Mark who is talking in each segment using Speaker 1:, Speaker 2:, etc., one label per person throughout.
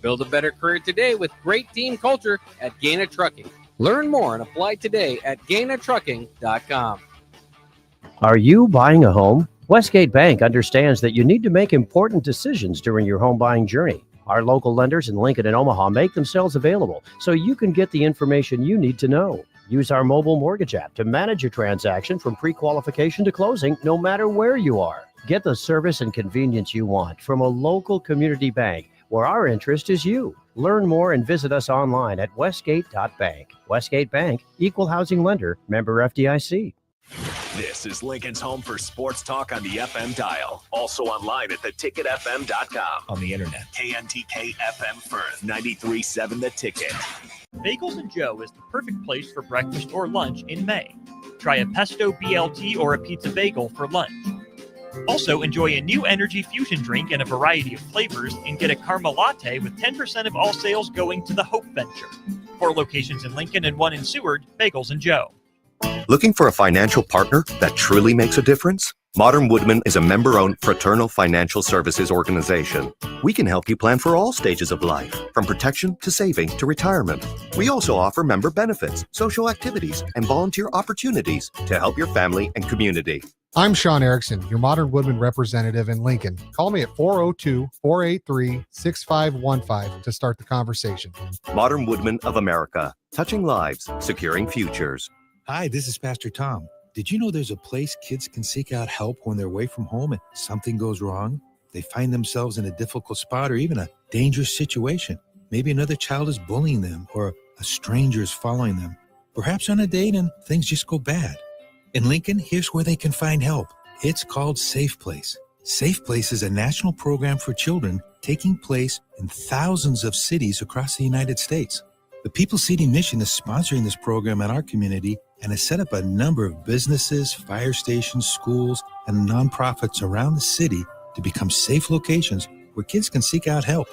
Speaker 1: Build a better career today with great team culture at Gaina Trucking. Learn more and apply today at GainaTrucking.com.
Speaker 2: Are you buying a home? Westgate Bank understands that you need to make important decisions during your home buying journey. Our local lenders in Lincoln and Omaha make themselves available so you can get the information you need to know. Use our mobile mortgage app to manage your transaction from pre-qualification to closing, no matter where you are. Get the service and convenience you want from a local community bank where our interest is you. Learn more and visit us online at westgate.bank. Westgate Bank, Equal Housing Lender, member FDIC.
Speaker 3: This is Lincoln's home for sports talk on the FM dial. Also online at theticketfm.com. On the internet, KNTK FM Firth, 93.7 The Ticket.
Speaker 4: Bagels and Joe is the perfect place for breakfast or lunch in May. Try a pesto BLT or a pizza bagel for lunch. Also, enjoy a new energy fusion drink in a variety of flavors and get a caramel latte with 10% of all sales going to the Hope Venture. 4 locations in Lincoln and 1 in Seward, Bagels and Joe.
Speaker 5: Looking for a financial partner that truly makes a difference? Modern Woodman is a member-owned fraternal financial services organization. We can help you plan for all stages of life, from protection to saving to retirement. We also offer member benefits, social activities, and volunteer opportunities to help your family and community.
Speaker 6: I'm Sean Erickson, your Modern Woodman representative in Lincoln. Call me at 402-483-6515 to start the conversation.
Speaker 5: Modern Woodman of America, touching lives, securing futures.
Speaker 7: Hi, this is Pastor Tom. Did you know there's a place kids can seek out help when they're away from home and something goes wrong? They find themselves in a difficult spot or even a dangerous situation. Maybe another child is bullying them or a stranger is following them. Perhaps on a date and things just go bad. In Lincoln, here's where they can find help. It's called Safe Place. Safe Place is a national program for children taking place in thousands of cities across the United States. The People Seeding Mission is sponsoring this program in our community and has set up a number of businesses, fire stations, schools, and nonprofits around the city to become safe locations where kids can seek out help.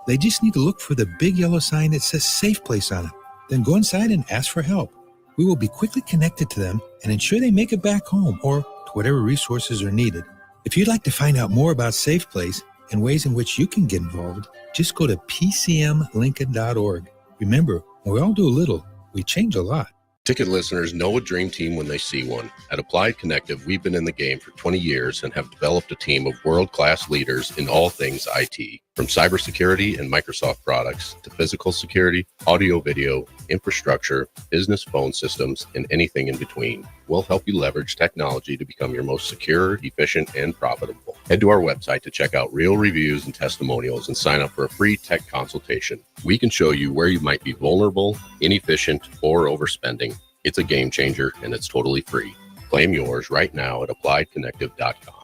Speaker 7: They just need to look for the big yellow sign that says Safe Place on it. Then go inside and ask for help. We will be quickly connected to them and ensure they make it back home or to whatever resources are needed. If you'd like to find out more about Safe Place and ways in which you can get involved, just go to pcmlincoln.org. Remember, when we all do a little, we change a lot.
Speaker 8: Ticket listeners know a dream team when they see one. At Applied Connective, we've been in the game for 20 years and have developed a team of world-class leaders in all things IT. From cybersecurity and Microsoft products to physical security, audio, video, infrastructure, business phone systems, and anything in between. We'll help you leverage technology to become your most secure, efficient, and profitable. Head to our website to check out real reviews and testimonials and sign up for a free tech consultation. We can show you where you might be vulnerable, inefficient, or overspending. It's a game changer, and it's totally free. Claim yours right now at appliedconnective.com.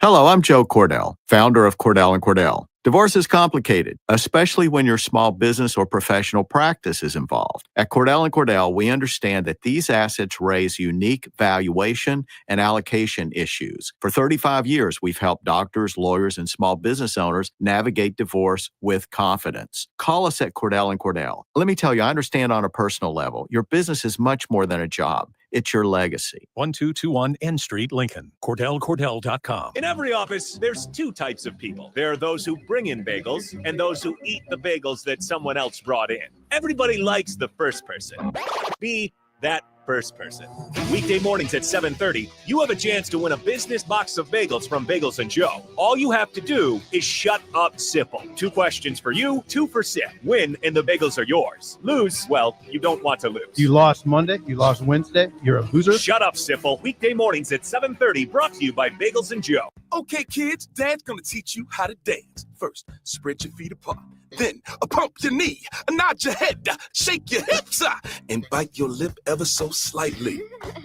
Speaker 9: Hello, I'm Joe Cordell, founder of Cordell & Cordell. Divorce is complicated, especially when your small business or professional practice is involved. At Cordell & Cordell, we understand that these assets raise unique valuation and allocation issues. For 35 years, we've helped doctors, lawyers, and small business owners navigate divorce with confidence. Call us at Cordell & Cordell. Let me tell you, I understand on a personal level, your business is much more than a job. It's your legacy.
Speaker 10: 1221 N Street, Lincoln. CordellCordell.com.
Speaker 3: In every office, there's 2 types of people. There are those who bring in bagels and those who eat the bagels that someone else brought in. Everybody likes the first person. Be that first person. Weekday mornings at 7:30, you have a chance to win a business box of bagels from Bagels and Joe. All you have to do is shut up, Sipple. 2 questions for you, 2 for Sip. Win, and the bagels are yours. Lose, well, you don't want to lose.
Speaker 11: You lost Monday, you lost Wednesday, you're a loser.
Speaker 3: Shut up, Sipple. Weekday mornings at 7:30, brought to you by Bagels and Joe.
Speaker 12: Okay, kids, Dad's gonna teach you how to dance. First, spread your feet apart. Then, pump your knee, nod your head, shake your hips, and bite your lip ever so slightly.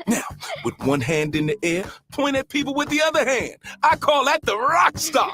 Speaker 12: Now, with one hand in the air, point at people with the other hand. I call that the rock star.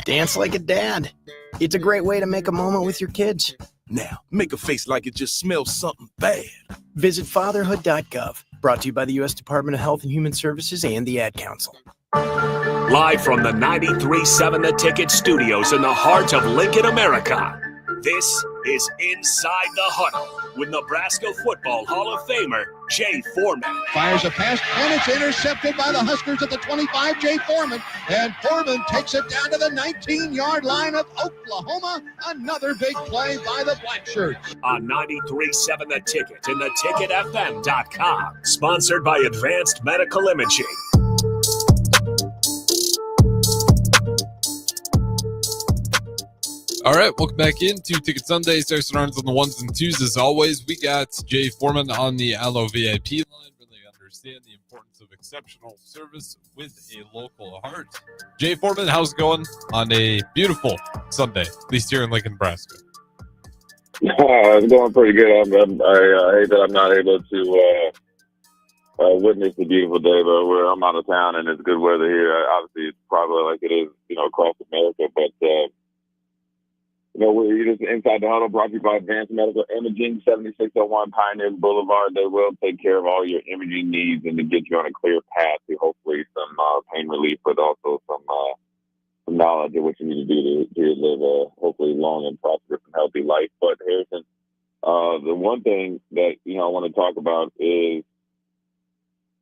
Speaker 13: Dance like a dad. It's a great way to make a moment with your kids.
Speaker 12: Now, make a face like it just smells something bad.
Speaker 13: Visit fatherhood.gov. Brought to you by the U.S. Department of Health and Human Services and the Ad Council.
Speaker 3: Live from the 93.7 The Ticket studios in the heart of Lincoln, America. This is Inside the Huddle with Nebraska Football Hall of Famer Jay Foreman.
Speaker 14: Fires a pass, and it's intercepted by the Huskers at the 25, Jay Foreman. And Foreman takes it down to the 19-yard line of Oklahoma. Another big play by the Black Shirts.
Speaker 3: On 93.7 The Ticket and theticketfm.com. Sponsored by Advanced Medical Imaging.
Speaker 15: All right, welcome back into Ticket Sunday. Stars and Arms on the ones and twos. As always, we got Jay Foreman on the Allo VIP line. Really understand the importance of exceptional service with a local heart. Jay Foreman, how's it going on a beautiful Sunday, at least here in Lincoln, Nebraska?
Speaker 16: It's going pretty good. I hate that I'm not able to witness the beautiful day, but I'm out of town and it's good weather here. Obviously, it's probably like it is, across America, but we're just inside the huddle, brought to you by Advanced Medical Imaging, 7601 Pioneer Boulevard. They will take care of all your imaging needs and to get you on a clear path to hopefully some pain relief, but also some knowledge of what you need to do to live a hopefully long and prosperous and healthy life. But Harrison, the one thing that I want to talk about is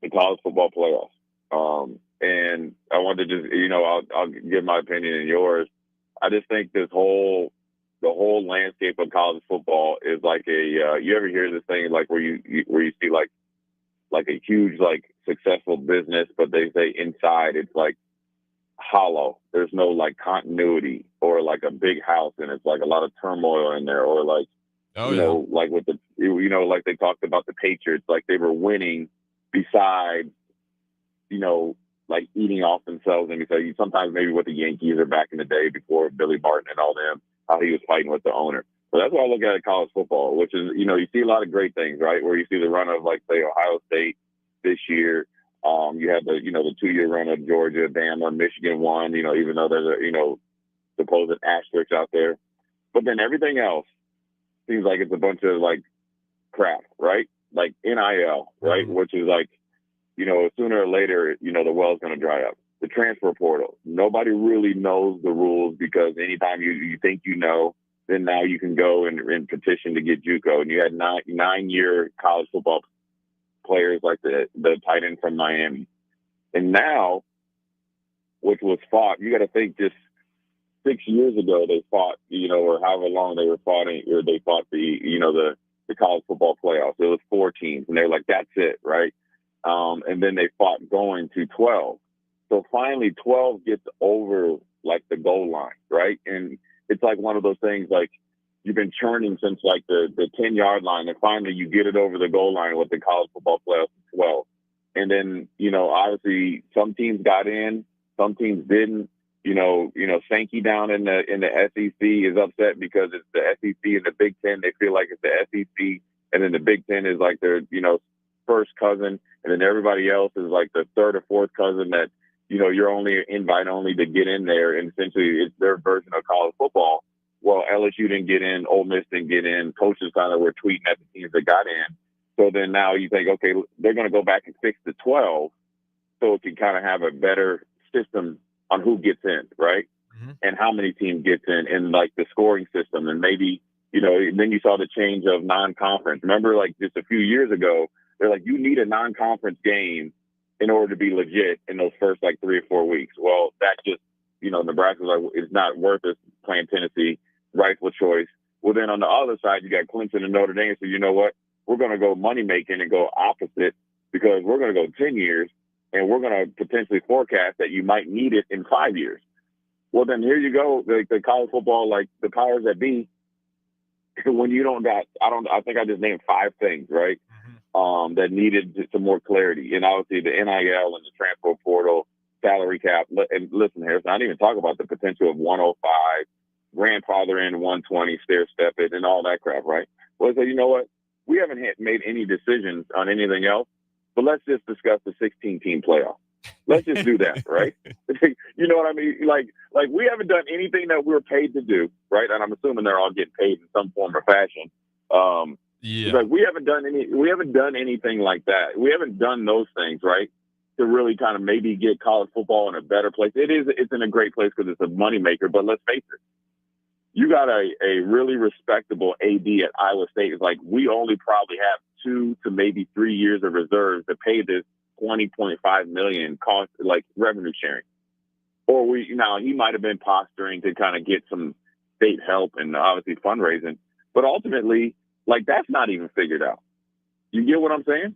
Speaker 16: the college football playoffs. And I want to just I'll give my opinion and yours. I just think the whole landscape of college football is like you ever hear this thing like where you see like a huge like successful business, but they say inside it's like hollow. There's no like continuity, or like a big house and it's like a lot of turmoil in there, or like like with the like they talked about the Patriots, like they were winning besides like eating off themselves. And so sometimes maybe with the Yankees or back in the day before Billy Martin and all them, how he was fighting with the owner. So that's what I look at college football, which is, you see a lot of great things, right? Where you see the run of like, say, Ohio State this year. You have the 2-year run of Georgia, Bama, Michigan won, even though there's a, supposed asterisk out there. But then everything else seems like it's a bunch of like crap, right? Like NIL, right? Mm-hmm. Which is like, sooner or later, the well's going to dry up. The transfer portal. Nobody really knows the rules, because anytime you think then now you can go and petition to get JUCO. And you had 9-year college football players like the tight end from Miami. And now, which was fought, you got to think just 6 years ago they fought, or however long they were fighting, or they fought the college football playoffs. It was 4 teams, and they were like, that's it, right? And then they fought going to 12. So finally 12 gets over like the goal line, right? And it's like one of those things like you've been churning since like the 10-yard line, and finally you get it over the goal line with the college football playoffs 12. And then, obviously some teams got in, some teams didn't. Sankey down in the SEC is upset because it's the SEC and the Big Ten. They feel like it's the SEC, and then the Big Ten is like their, first cousin, and then everybody else is like the third or fourth cousin that, you're only invite only to get in there. And essentially it's their version of college football. Well, LSU didn't get in, Ole Miss didn't get in. Coaches kind of were tweeting at the teams that got in. So then now you think, okay, they're going to go back and fix the 12 so it can kind of have a better system on who gets in, right? Mm-hmm. And how many teams gets in, and like the scoring system. And maybe, then you saw the change of non-conference. Remember, like just a few years ago, they're like, you need a non-conference game in order to be legit in those first like 3 or 4 weeks. Well, that just, Nebraska's like, it's not worth it playing Tennessee, rightful choice. Well, then on the other side, you got Clemson and Notre Dame. So you know what? We're going to go money making and go opposite, because we're going to go 10 years and we're going to potentially forecast that you might need it in 5 years. Well, then here you go. The college football, like the powers that be, when you don't got, I think I just named 5 things, right? That needed some more clarity. And obviously the NIL and the transfer portal, salary cap. And listen, Harrison, I didn't even talk about the potential of 105, grandfather in 120, stair step it, and all that crap, right? Well, so you know what? We haven't made any decisions on anything else, but let's just discuss the 16-team playoff. Let's just do that, right? You know what I mean? Like we haven't done anything that we're paid to do, right? And I'm assuming they're all getting paid in some form or fashion. Like we haven't done anything like that. We haven't done those things, right? To really kind of maybe get college football in a better place. It's in a great place because it's a moneymaker, but let's face it. You got a really respectable AD at Iowa State. It's like we only probably have 2 to maybe 3 years of reserves to pay this $20.5 million cost, like revenue sharing. Or he might have been posturing to kind of get some state help and obviously fundraising, but ultimately, like, that's not even figured out. You get what I'm saying?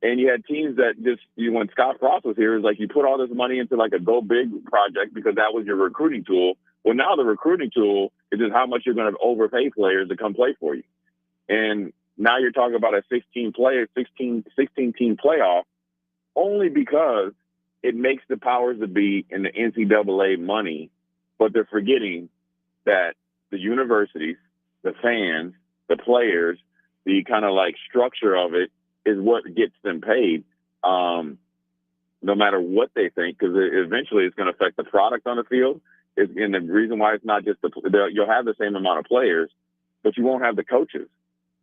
Speaker 16: And you had teams that when Scott Frost was here, it was like you put all this money into like a go big project because that was your recruiting tool. Well, now the recruiting tool is just how much you're going to overpay players to come play for you. And now you're talking about a 16 team playoff only because it makes the powers that be in the NCAA money, but they're forgetting that the universities, the fans, the players, the kind of like structure of it is what gets them paid, no matter what they think, because eventually it's going to affect the product on the field. And the reason why it's not just you'll have the same amount of players, but you won't have the coaches.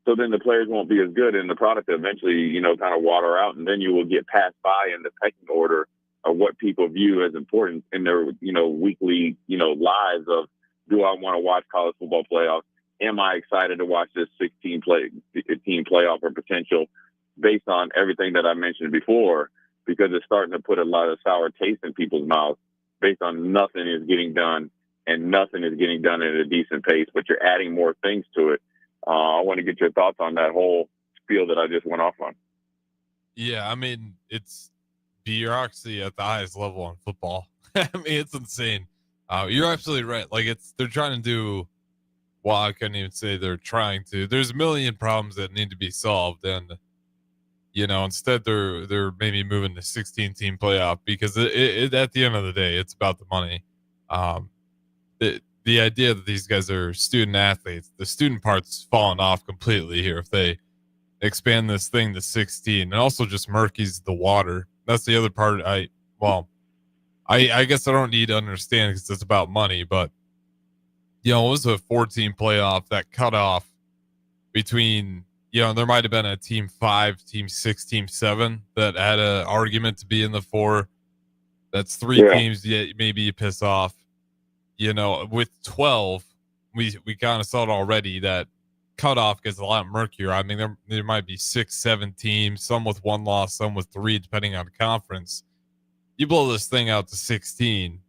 Speaker 16: So then the players won't be as good, and the product eventually, kind of water out, and then you will get passed by in the pecking order of what people view as important in their, weekly, lives of, do I want to watch college football playoffs? Am I excited to watch this 16 team playoff or potential based on everything that I mentioned before? Because it's starting to put a lot of sour taste in people's mouths based on nothing is getting done, and nothing is getting done at a decent pace, but you're adding more things to it. I want to get your thoughts on that whole spiel that I just went off on.
Speaker 15: Yeah, I mean, it's bureaucracy at the highest level in football. I mean, it's insane. You're absolutely right. Like, they're trying to do, well, I couldn't even say they're trying to. There's a million problems that need to be solved, and instead they're maybe moving to 16-team playoff because it at the end of the day, it's about the money. The idea that these guys are student athletes, the student part's fallen off completely here. If they expand this thing to 16, and also just murkies the water. That's the other part. I guess I don't need to understand because it's about money, but it was a 14 playoff that cut off between, there might have been a team 5, team 6, team 7 that had an argument to be in the 4. That's 3 teams. Yeah, maybe you piss off. With 12, we kind of saw it already that cutoff gets a lot murkier. I mean, there might be 6, 7 teams, some with 1 loss, some with 3, depending on the conference. You blow this thing out to 16.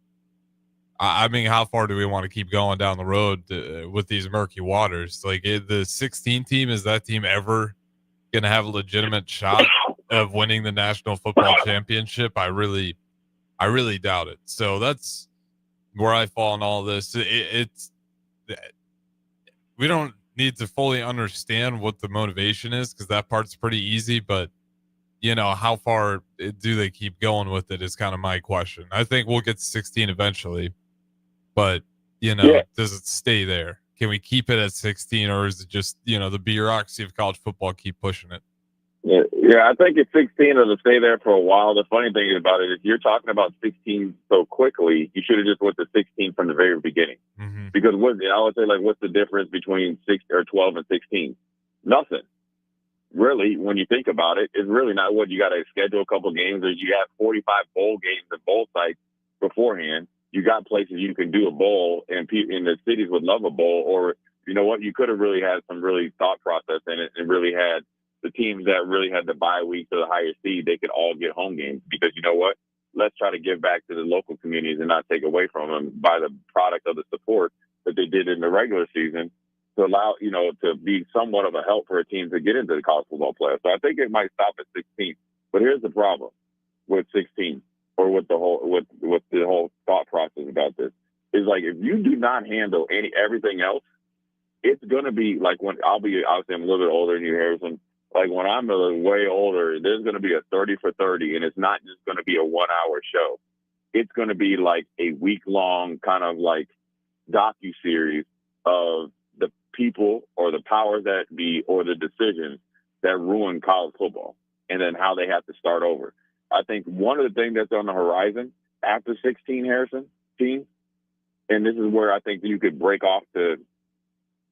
Speaker 15: I mean, how far do we want to keep going down the road with these murky waters? Like, the 16 team, is that team ever going to have a legitimate shot of winning the National Football Championship? I really doubt it. So that's where I fall in all this. It's we don't need to fully understand what the motivation is, because that part's pretty easy, but how far do they keep going with it is kind of my question. I think we'll get to 16 eventually, but does it stay there? Can we keep it at 16, or is it just the bureaucracy of college football keep pushing it?
Speaker 16: Yeah, I think it's 16 it'll stay there for a while. The funny thing about it is you're talking about 16 so quickly, you should have just went to 16 from the very beginning. Mm-hmm. Because I would say, like, what's the difference between 12 and 16? Nothing. Really, when you think about it, it's really not. What, you got to schedule a couple games, or you have 45 bowl games at bowl sites beforehand. You got places you can do a bowl, and in the cities would love a bowl. Or, you could have really had some really thought process in it, and really had the teams that really had the bye week to the higher seed, they could all get home games, because let's try to give back to the local communities and not take away from them by the product of the support that they did in the regular season, to allow, to be somewhat of a help for a team to get into the college football playoffs. So I think it might stop at 16. But here's the problem with 16, or with the whole thought process about this, is like, if you do not handle everything else, it's going to be like, when obviously I'm a little bit older than you, Harrison. Like, when I'm way older, there's going to be a 30 for 30, and it's not just going to be a 1-hour show. It's going to be like a week-long kind of like docu-series of the people or the powers that be or the decisions that ruin college football, and then how they have to start over. I think one of the things that's on the horizon after 16, Harrison, teams, and this is where I think you could break off to,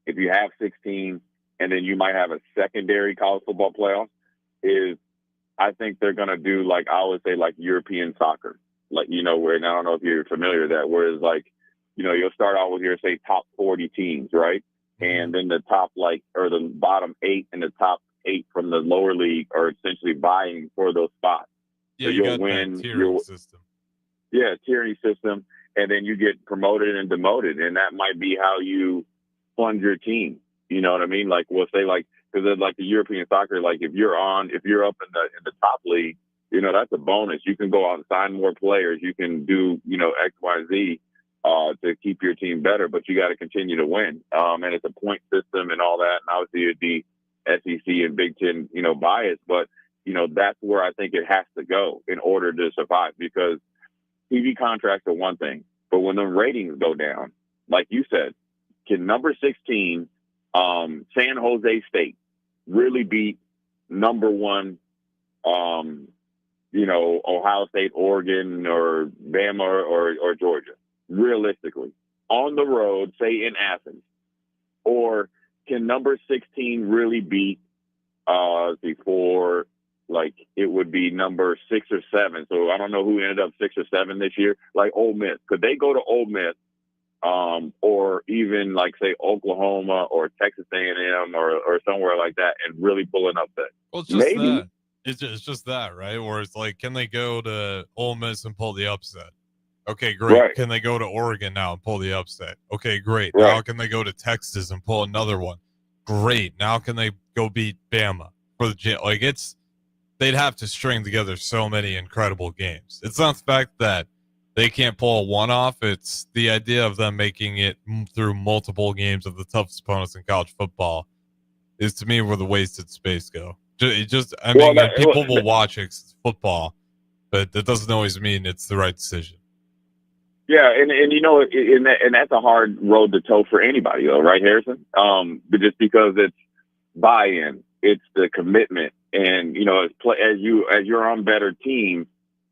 Speaker 16: if you have 16, and then you might have a secondary college football playoff, is I think they're going to do, like, I would say, like European soccer. Like, where, and I don't know if you're familiar with that, whereas, like, you'll start out with your, say, top 40 teams, right? and then the top or the bottom 8 and the top 8 from the lower league are essentially vying for those spots.
Speaker 15: Yeah,
Speaker 16: so
Speaker 15: you
Speaker 16: you'll
Speaker 15: got
Speaker 16: win
Speaker 15: that tiering system.
Speaker 16: Yeah, tiering system, and then you get promoted and demoted, and that might be how you fund your team. You know what I mean? Like we'll say because like the European soccer, like if you're up in the top league, that's a bonus. You can go out and sign more players. You can do X, Y, Z to keep your team better, but you got to continue to win. And it's a point system and all that. And obviously it'd be SEC and Big Ten, bias, but that's where I think it has to go in order to survive, because TV contracts are one thing, but when the ratings go down, like you said, can number 16 San Jose State really beat number 1 Ohio State, Oregon, or Bama or Georgia, realistically, on the road, say in Athens? Or can number 16 really beat it would be number 6 or 7? So I don't know who ended up 6 or 7 this year, like Ole Miss. Could they go to Ole Miss or even say Oklahoma or Texas A&M or somewhere like that and really pull an upset?
Speaker 15: Well, it's just that. It's just that, right? Or it's can they go to Ole Miss and pull the upset? Okay, great.
Speaker 16: Right.
Speaker 15: Can they go to Oregon now and pull the upset? Okay, great.
Speaker 16: Right.
Speaker 15: Now can they go to Texas and pull another one? Great. Now can they go beat Bama for the they'd have to string together so many incredible games. It's not the fact that they can't pull a one off. It's the idea of them making it through multiple games of the toughest opponents in college football is, to me, where the wasted space go. People will watch football, but that doesn't always mean it's the right decision.
Speaker 16: Yeah, and that's a hard road to toe for anybody, though, right, Harrison? But just because it's buy-in, it's the commitment, and as you're on better teams,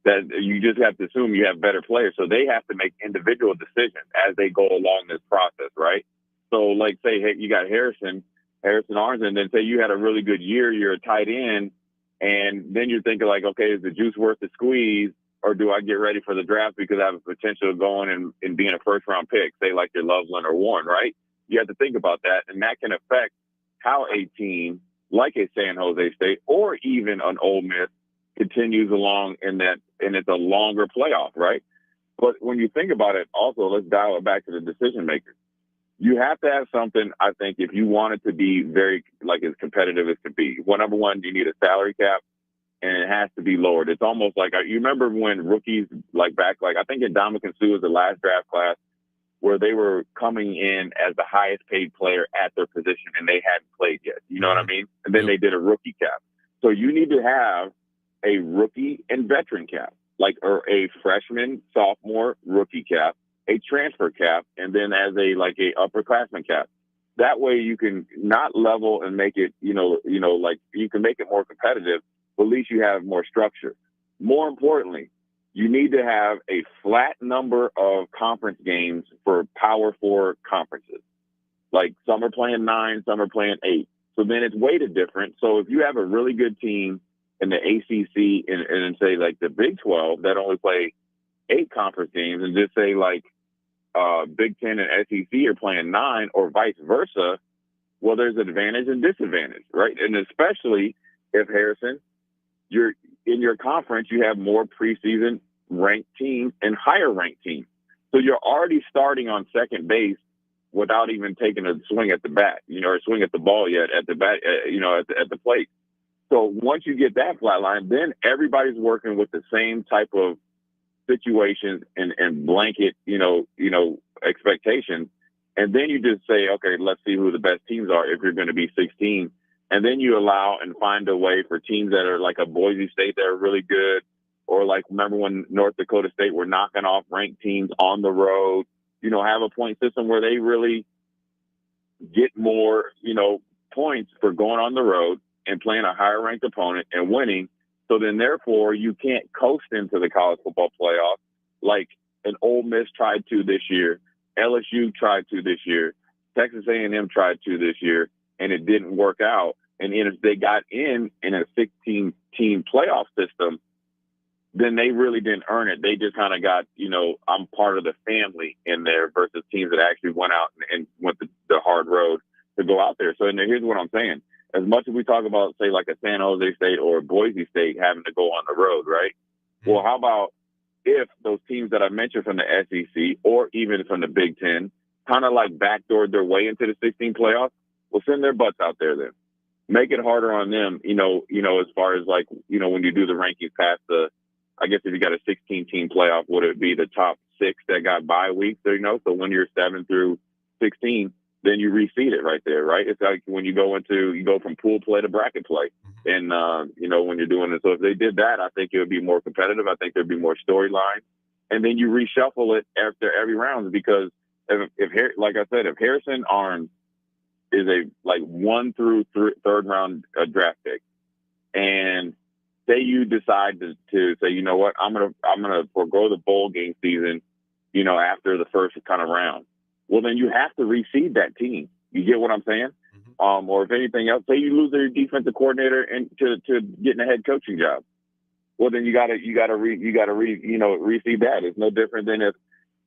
Speaker 16: that you just have to assume you have better players, so they have to make individual decisions as they go along this process, right? So, say, hey, you got Harrison Arns, and then say you had a really good year, you're a tight end, and then you're thinking okay, is the juice worth the squeeze, or do I get ready for the draft because I have a potential of going and being a first-round pick, say like your Loveland or Warren, right? You have to think about that, and that can affect how a team like a San Jose State or even an Ole Miss continues along and it's a longer playoff, right? But when you think about it, also, let's dial it back to the decision makers. You have to have something, I think, if you want it to be very, as competitive as can be. Well, number one, you need a salary cap, and it has to be lowered. It's almost you remember when rookies, I think Ndamukong Suh was the last draft class, where they were coming in as the highest paid player at their position, and they hadn't played yet. You know what I mean? And then they did a rookie cap. So you need to have a rookie and veteran cap, or a freshman, sophomore, rookie cap, a transfer cap, and then as a upperclassman cap. That way you can not level and make it, you can make it more competitive, but at least you have more structure. More importantly, you need to have a flat number of conference games for Power 4 conferences. Some are playing 9, some are playing 8. So then it's weighted different. So if you have a really good team in the ACC and say the Big 12 that only play 8 conference games, and just say Big 10 and SEC are playing 9 or vice versa, well, there's advantage and disadvantage, right? And especially if, Harrison, you're in your conference, you have more preseason ranked teams and higher ranked teams. So you're already starting on second base without even taking a swing at the bat, or swing at the ball yet at the bat, at the plate. So once you get that flat line, then everybody's working with the same type of situations and blanket, expectations. And then you just say, okay, let's see who the best teams are if you're going to be 16. And then you allow and find a way for teams that are like a Boise State that are really good, or remember when North Dakota State were knocking off ranked teams on the road, have a point system where they really get more, points for going on the road and playing a higher ranked opponent and winning. So then therefore you can't coast into the college football playoff like an Ole Miss tried to this year, LSU tried to this year, Texas A&M tried to this year, and it didn't work out. And if they got in a 16-team playoff system, then they really didn't earn it. They just kind of got, I'm part of the family in there versus teams that actually went out and went the hard road out there. So here's what I'm saying. As much as we talk about, say, like a San Jose State or Boise State having to go on the road, right? Well, how about if those teams that I mentioned from the SEC or even from the Big Ten kind of like backdoored their way into the 16 playoffs? Well, send their butts out there then. Make it harder on them, as far as like, when you do the rankings past I guess if you got a 16-team playoff, would it be the top 6 that got bye weeks? So when you're 7 through 16, then you reseed it right there, right? It's like when you go from pool play to bracket play. And, when you're doing it. So if they did that, I think it would be more competitive. I think there'd be more storyline. And then you reshuffle it after every round because like I said, if Harrison Arms is a 1 through 3rd round draft pick, and say you decide to say, you know what, I'm gonna forego the bowl game season, after the first kind of round. Well, then you have to reseed that team. You get what I'm saying? Or if anything else, say you lose your defensive coordinator and to getting a head coaching job. Well, then you gotta reseed that. It's no different than if,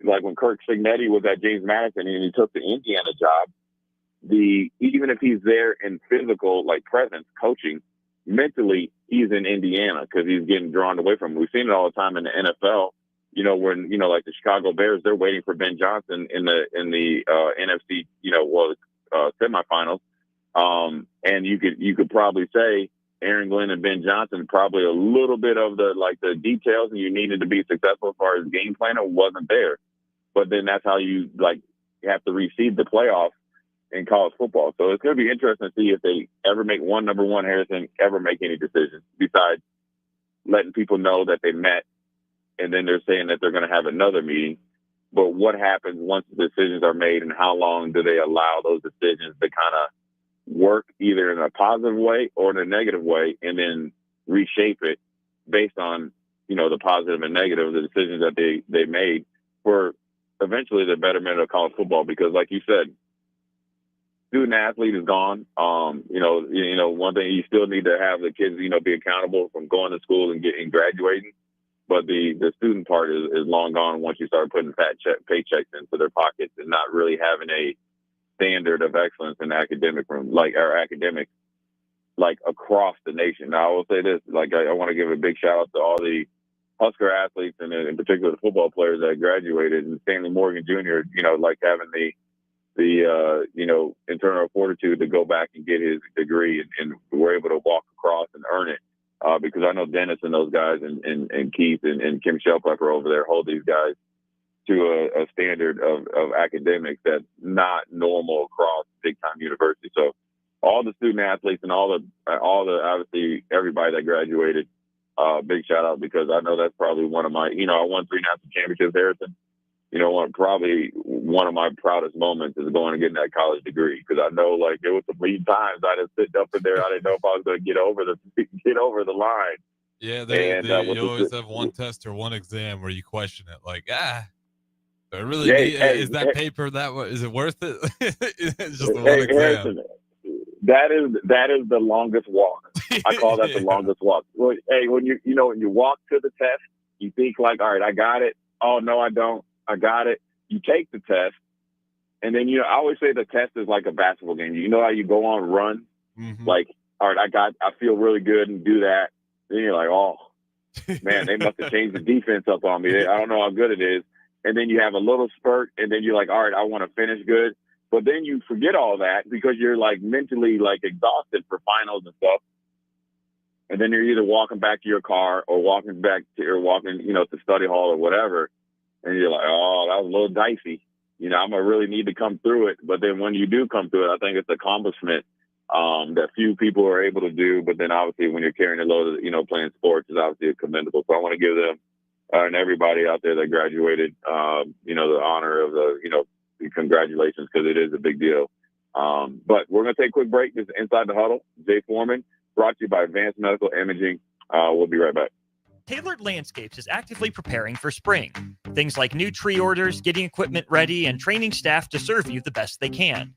Speaker 16: like when Kirk Cignetti was at James Madison and he took the Indiana job. Even if he's there in physical presence coaching, mentally he's in Indiana because he's getting drawn away from him. We've seen it all the time in the NFL. When like the Chicago Bears, they're waiting for Ben Johnson in the NFC semifinals. And you could probably say Aaron Glenn and Ben Johnson probably a little bit of the details and you needed to be successful as far as game planning wasn't there. But then that's how you have to reseed the playoffs in college football. So it's going to be interesting to see if they ever make number one Harrison ever make any decisions besides letting people know that they met and then they're saying that they're going to have another meeting. But what happens once the decisions are made and how long do they allow those decisions to kind of work either in a positive way or in a negative way and then reshape it based on, the positive and negative, the decisions that they made for eventually the betterment of college football. Because like you said, student athlete is gone. One thing you still need to have the kids, be accountable from going to school and graduating. But the student part is long gone once you start putting paychecks into their pockets and not really having a standard of excellence in academics across the nation. Now I will say this, I want to give a big shout out to all the Husker athletes and in particular the football players that graduated, and Stanley Morgan Jr., having the internal fortitude to go back and get his degree and were able to walk across and earn it. Because I know Dennis and those guys and Keith and Kim Shelpepper over there hold these guys to a standard of academics that's not normal across big time universities. So all the student athletes and all the obviously everybody that graduated, big shout out, because I know that's probably one of my, I won 3 national championships, Harrison. Probably one of my proudest moments is going and getting that college degree, because I know there was some lead times I just sit up in there. I didn't know if I was going to get over the line.
Speaker 15: Yeah, you always have one test or one exam where you question it, do I really is that paper is it worth it? It's just one exam.
Speaker 16: Harrison, that is the longest walk. I call that the longest walk. Well, hey, when you walk to the test, you think all right, I got it. Oh no, I don't. I got it. You take the test, and then I always say the test is like a basketball game. You know how you go on run, all right, I feel really good and do that. Then you're like, oh man, they must have changed the defense up on me. I don't know how good it is. And then you have a little spurt, and then you're like, all right, I want to finish good. But then you forget all that because you're mentally exhausted for finals and stuff. And then you're either walking back to your car or walking to study hall or whatever. And you're like, oh, that was a little dicey. I'm going to really need to come through it. But then when you do come through it, I think it's an accomplishment that few people are able to do. But then obviously when you're carrying a load of, playing sports is obviously commendable. So I want to give them and everybody out there that graduated, the honor of the congratulations, because it is a big deal. But we're going to take a quick break. This is Inside the Huddle. Jay Foreman, brought to you by Advanced Medical Imaging. We'll be right back.
Speaker 4: Tailored Landscapes is actively preparing for spring. Things like new tree orders, getting equipment ready, and training staff to serve you the best they can.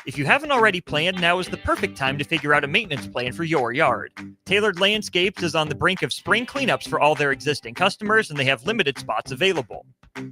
Speaker 4: If you haven't already planned, now is the perfect time to figure out a maintenance plan for your yard. Tailored Landscapes is on the brink of spring cleanups for all their existing customers, and they have limited spots available.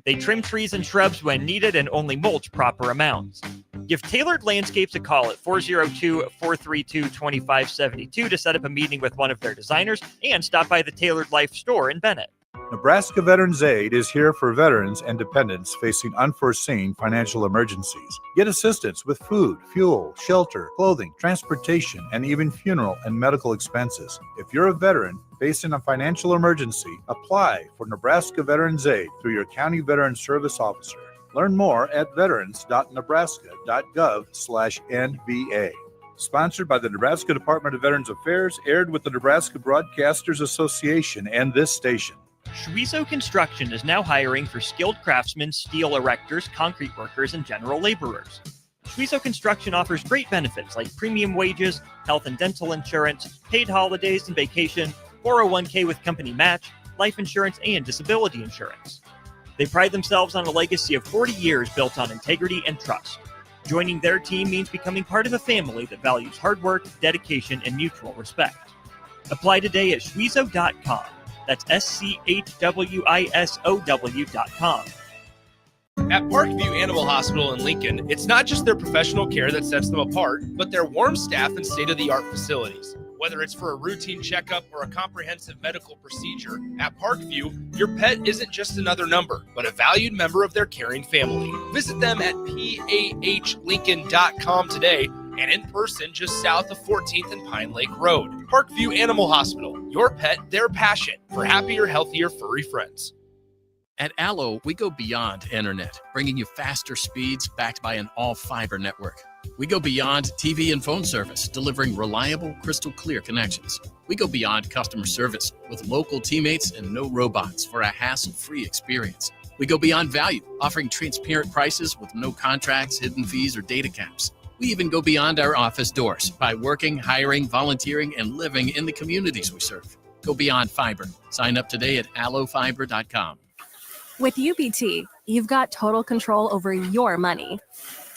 Speaker 4: They trim trees and shrubs when needed and only mulch proper amounts. Give Tailored Landscapes a call at 402-432-2572 to set up a meeting with one of their designers and stop by the Tailored Life store in Bennett.
Speaker 17: Nebraska Veterans Aid is here for veterans and dependents facing unforeseen financial emergencies. Get assistance with food, fuel, shelter, clothing, transportation, and even funeral and medical expenses. If you're a veteran facing a financial emergency, apply for Nebraska Veterans Aid through your county veteran service officer. Learn more at veterans.nebraska.gov/NVA. Sponsored by the Nebraska Department of Veterans Affairs, aired with the Nebraska Broadcasters Association and this station.
Speaker 4: Schweizo Construction is now hiring for skilled craftsmen, steel erectors, concrete workers, and general laborers. Schweizo Construction offers great benefits like premium wages, health and dental insurance, paid holidays and vacation, 401k with company match, life insurance, and disability insurance. They pride themselves on a legacy of 40 years built on integrity and trust. Joining their team means becoming part of a family that values hard work, dedication, and mutual respect. Apply today at schweizo.com. That's SCHWISOW.com.
Speaker 18: At Parkview Animal Hospital in Lincoln, it's not just their professional care that sets them apart, but their warm staff and state-of-the-art facilities. Whether it's for a routine checkup or a comprehensive medical procedure, at Parkview, your pet isn't just another number, but a valued member of their caring family. Visit them at PAHLincoln.com today and in person just south of 14th and Pine Lake Road. Parkview Animal Hospital, your pet, their passion for happier, healthier, furry friends.
Speaker 19: At Allo, we go beyond internet, bringing you faster speeds backed by an all-fiber network. We go beyond TV and phone service, delivering reliable, crystal clear connections. We go beyond customer service with local teammates and no robots for a hassle-free experience. We go beyond value, offering transparent prices with no contracts, hidden fees, or data caps. We even go beyond our office doors by working, hiring, volunteering, and living in the communities we serve. Go beyond fiber. Sign up today at allofiber.com.
Speaker 20: With UBT, you've got total control over your money.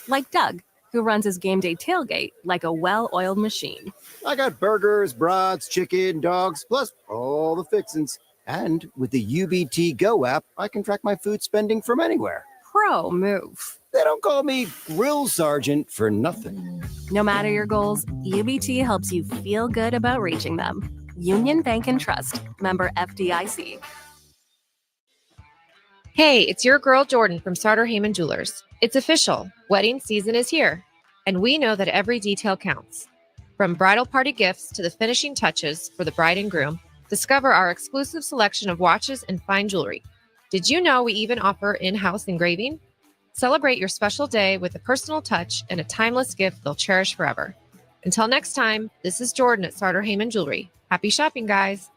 Speaker 20: Like Doug, who runs his game day tailgate like a well-oiled machine.
Speaker 21: I got burgers, brats, chicken, dogs, plus all the fixins. And with the UBT Go app, I can track my food spending from anywhere.
Speaker 20: Pro move.
Speaker 21: They don't call me Grill Sergeant for nothing.
Speaker 20: No matter your goals, UBT helps you feel good about reaching them. Union Bank and Trust. Member FDIC.
Speaker 22: Hey, it's your girl Jordan from Sartor Heyman Jewelers. It's official. Wedding season is here. And we know that every detail counts. From bridal party gifts to the finishing touches for the bride and groom, discover our exclusive selection of watches and fine jewelry. Did you know we even offer in-house engraving? Celebrate your special day with a personal touch and a timeless gift they'll cherish forever. Until next time, this is Jordan at Sartor Heyman Jewelry. Happy shopping, guys.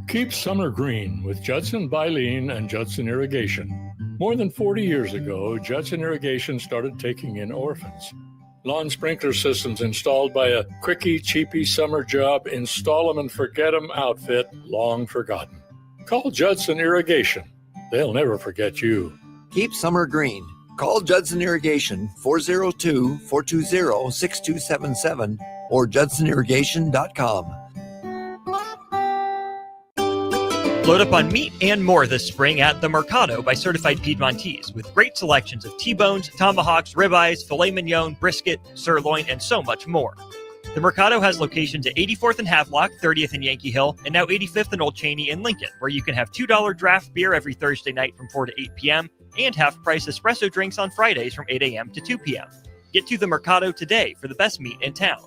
Speaker 23: Keep summer green with Judson Bylene and Judson Irrigation. More than 40 years ago, Judson Irrigation started taking in orphans. Lawn sprinkler systems installed by a quickie, cheapy summer job, install 'em and forget 'em outfit long forgotten. Call Judson Irrigation. They'll never forget you.
Speaker 24: Keep summer green. Call Judson Irrigation 402-420-6277 or judsonirrigation.com.
Speaker 4: Load up on meat and more this spring at The Mercado by Certified Piedmontese with great selections of T-bones, tomahawks, ribeyes, filet mignon, brisket, sirloin, and so much more. The Mercado has locations at 84th and Havelock, 30th and Yankee Hill, and now 85th and Old Cheney in Lincoln, where you can have $2 draft beer every Thursday night from 4 to 8 p.m. and half-price espresso drinks on Fridays from 8 a.m. to 2 p.m. Get to The Mercado today for the best meat in town.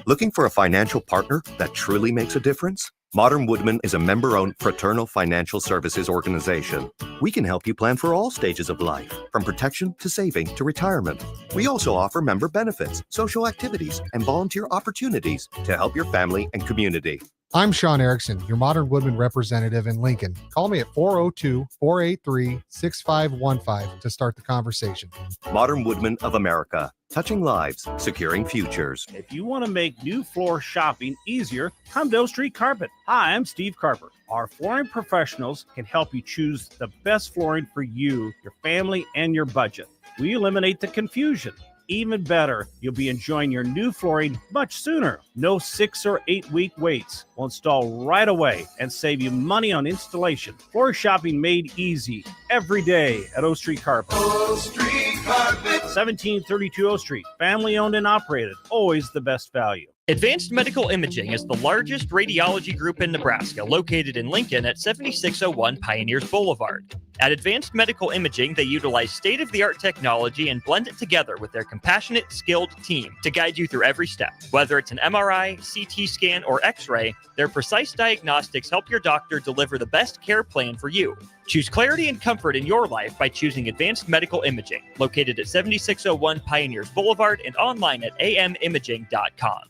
Speaker 5: Looking for a financial partner that truly makes a difference? Modern Woodman is a member-owned fraternal financial services organization. We can help you plan for all stages of life, from protection to saving to retirement. We also offer member benefits, social activities, and volunteer opportunities to help your family and community.
Speaker 6: I'm Sean Erickson, your Modern Woodman representative in Lincoln. Call me at 402-483-6515 to start the conversation.
Speaker 5: Modern Woodman of America, touching lives, securing futures.
Speaker 25: If you want to make new floor shopping easier, come to Oak Street Carpet. Hi, I'm Steve Carper. Our flooring professionals can help you choose the best flooring for you, your family, and your budget. We eliminate the confusion. even better, you'll be enjoying your new flooring much sooner. No 6 or 8 week waits. We'll install right away and save you money on installation. Floor shopping made easy every day at O Street Carpet.
Speaker 12: O Street Carpet.
Speaker 25: 1732 O Street. Family owned and operated. Always the best value.
Speaker 4: Advanced Medical Imaging is the largest radiology group in Nebraska, located in Lincoln at 7601 Pioneers Boulevard. At Advanced Medical Imaging, they utilize state-of-the-art technology and blend it together with their compassionate, skilled team to guide you through every step. Whether it's an MRI, CT scan, or X-ray, their precise diagnostics help your doctor deliver the best care plan for you. Choose clarity and comfort in your life by choosing Advanced Medical Imaging, located at 7601 Pioneers Boulevard and online at amimaging.com.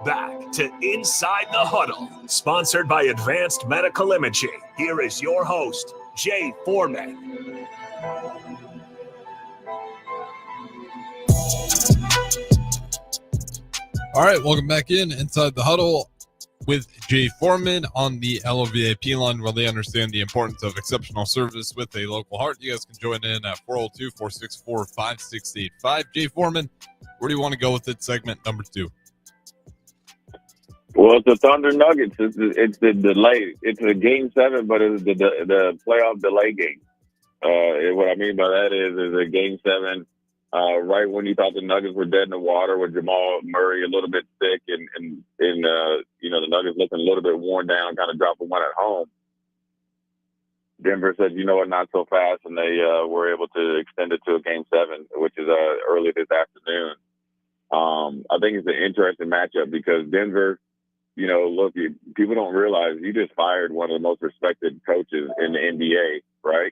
Speaker 3: Back to Inside the Huddle, sponsored by Advanced Medical Imaging. Here is your host, Jay Foreman.
Speaker 15: All right, welcome back Inside the Huddle with Jay Foreman on the LOVIP line, where they understand the importance of exceptional service with a local heart. You guys can join in at 402-464-5685. Jay Foreman, where do you want to go with it? Segment number 2.
Speaker 16: Well, it's the Thunder Nuggets. It's the delay. It's a Game 7, but it's the playoff delay game. What I mean by that is a Game 7, right when you thought the Nuggets were dead in the water with Jamal Murray a little bit sick and the Nuggets looking a little bit worn down, kind of dropping one at home. Denver said, you know what, not so fast, and they were able to extend it to a Game 7, which is early this afternoon. I think it's an interesting matchup because Denver, look, people don't realize you just fired one of the most respected coaches in the NBA, right?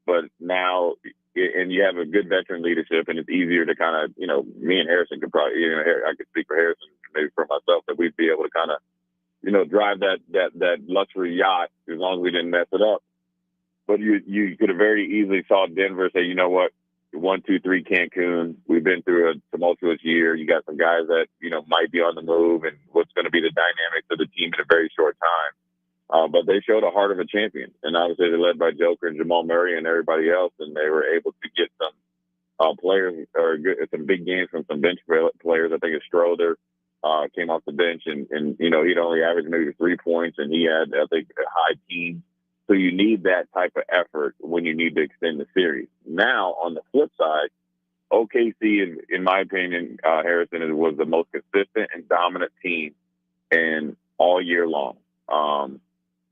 Speaker 16: But now, and you have a good veteran leadership, and it's easier to kind of, me and Harrison could probably, I could speak for Harrison, maybe for myself, that we'd be able to kind of, drive that luxury yacht as long as we didn't mess it up. But you could have very easily saw Denver say, you know what, 1, 2, 3 Cancun. We've been through a tumultuous year. You got some guys that, might be on the move and what's going to be the dynamics of the team in a very short time. But they showed a heart of a champion. And obviously they're led by Joker and Jamal Murray and everybody else. And they were able to get some players or some big games from some bench players. I think it's Stroder came off the bench and he'd only averaged maybe 3 points and he had, I think, a high teens. So you need that type of effort when you need to extend the series. Now, on the flip side, OKC, in my opinion, Harrison, was the most consistent and dominant team in all year long.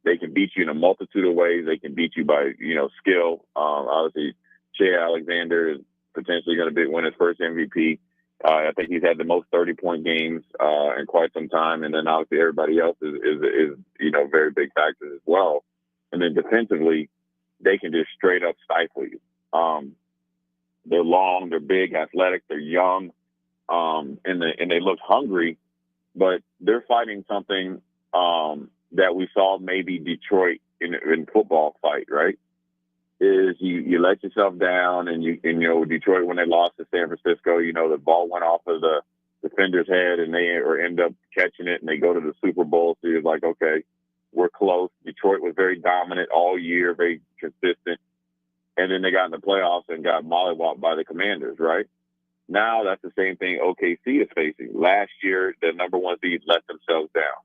Speaker 16: They can beat you in a multitude of ways. They can beat you by, skill. Obviously, Shea Alexander is potentially going to win his first MVP. I think he's had the most 30-point games in quite some time. And then obviously everybody else is very big factors as well. And then defensively, they can just straight up stifle you. They're long, they're big, athletic, they're young, and they look hungry, but they're fighting something that we saw maybe Detroit in football fight, right? Is you let yourself down, and Detroit, when they lost to San Francisco, the ball went off of the defender's head and they end up catching it and they go to the Super Bowl. So you're like, okay, we're close. Detroit was very dominant all year, very consistent. And then they got in the playoffs and got mollywopped by the Commanders, right? Now that's the same thing OKC is facing. Last year, the number 1 seed let themselves down.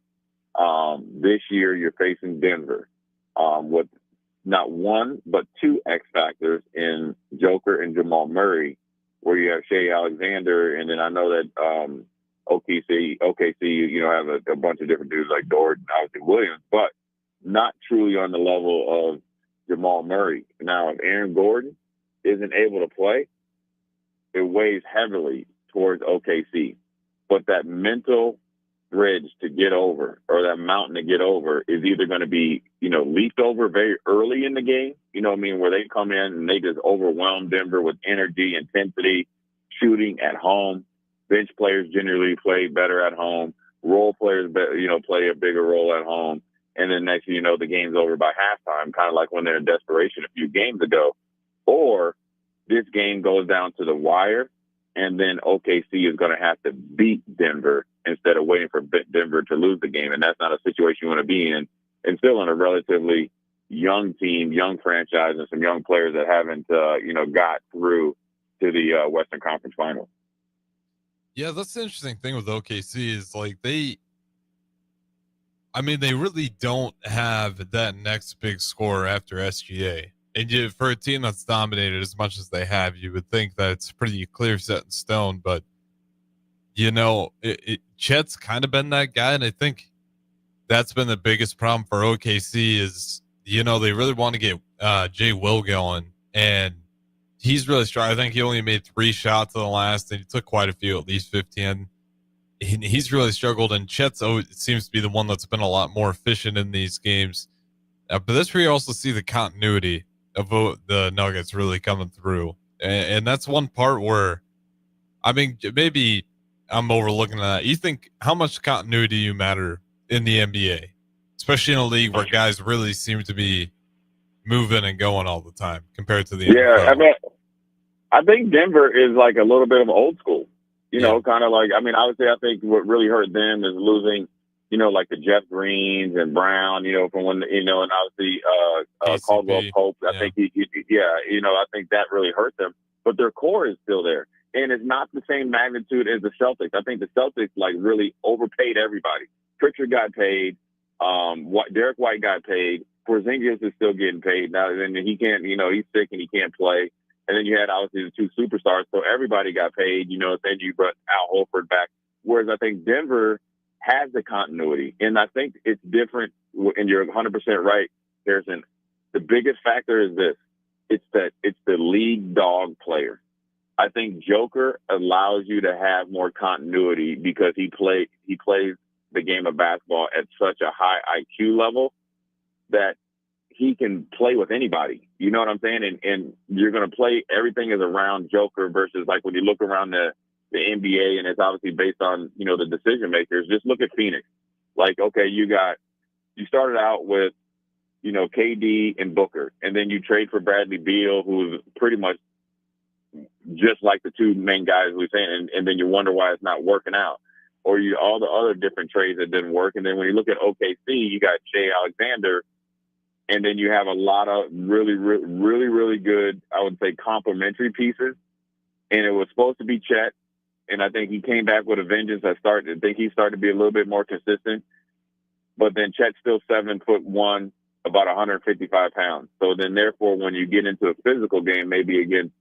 Speaker 16: This year, you're facing Denver with not 1, but 2 X factors in Joker and Jamal Murray, where you have Shea Alexander. And then I know that OKC, have a bunch of different dudes like Dort and obviously Williams, but not truly on the level of Jamal Murray. Now, if Aaron Gordon isn't able to play, it weighs heavily towards OKC. But that mental bridge to get over, or that mountain to get over, is either going to be, leaped over very early in the game, where they come in and they just overwhelm Denver with energy, intensity, shooting at home. Bench players generally play better at home. Role players, play a bigger role at home. And then next thing you know, the game's over by halftime, kind of like when they're in desperation a few games ago. Or this game goes down to the wire, and then OKC is going to have to beat Denver instead of waiting for Denver to lose the game. And that's not a situation you want to be in. And still in a relatively young team, young franchise, and some young players that haven't, got through to the Western Conference Finals.
Speaker 15: Yeah, that's the interesting thing with OKC is like they really don't have that next big scorer after SGA. And for a team that's dominated as much as they have, you would think that it's pretty clear set in stone. But, Chet's kind of been that guy. And I think that's been the biggest problem for OKC is, they really want to get Jay Will going. And he's really strong. I think he only made 3 shots in the last, and he took quite a few, at least 15. He's really struggled, and Chet's seems to be the one that's been a lot more efficient in these games. But that's where you also see the continuity of the Nuggets really coming through. And that's one part where, maybe I'm overlooking that. You think how much continuity you matter in the NBA, especially in a league where guys really seem to be moving and going all the time compared to the NFL?
Speaker 16: I think Denver is like a little bit of old school. Kind of like, obviously, I think what really hurt them is losing, like the Jeff Greens and Brown, from when, and obviously Caldwell Pope. I think I think that really hurt them. But their core is still there. And it's not the same magnitude as the Celtics. I think the Celtics, like, really overpaid everybody. Pritchard got paid. Derek White got paid. Porzingis is still getting paid. Now, and he can't, he's sick and he can't play. And then you had obviously the 2 superstars, so everybody got paid. Then you brought Al Horford back. Whereas I think Denver has the continuity, and I think it's different. And you're 100% right. The biggest factor is this: it's the lead dog player. I think Joker allows you to have more continuity because he plays the game of basketball at such a high IQ level that he can play with anybody. You know what I'm saying? And you're going to play, everything is around Joker versus like when you look around the NBA, and it's obviously based on, the decision makers. Just look at Phoenix. Like, okay, you started out with, KD and Booker, and then you trade for Bradley Beal, who's pretty much just like the 2 main guys we're saying, and then you wonder why it's not working out. Or all the other different trades that didn't work. And then when you look at OKC, you got Shea Alexander, and then you have a lot of really, really, really, really good, I would say, complementary pieces. And it was supposed to be Chet. And I think he came back with a vengeance. I think he started to be a little bit more consistent. But then Chet's still 7'1", about 155 pounds. So then, therefore, when you get into a physical game, maybe against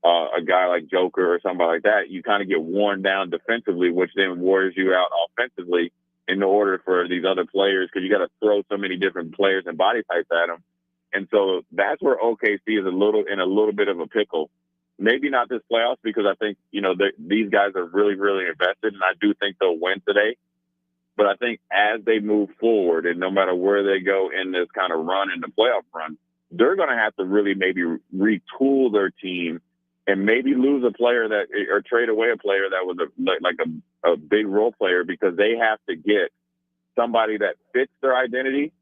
Speaker 16: a guy like Joker or somebody like that, you kind of get worn down defensively, which then wears you out offensively in order for these other players, because you got to throw so many different players and body types at them. And so that's where OKC is in a little bit of a pickle. Maybe not this playoffs, because I think, these guys are really, really invested, and I do think they'll win today. But I think as they move forward, and no matter where they go in this kind of run, in the playoff run, they're going to have to really maybe retool their team and maybe lose a player or trade away a player that was a big role player, because they have to get somebody that fits their identity,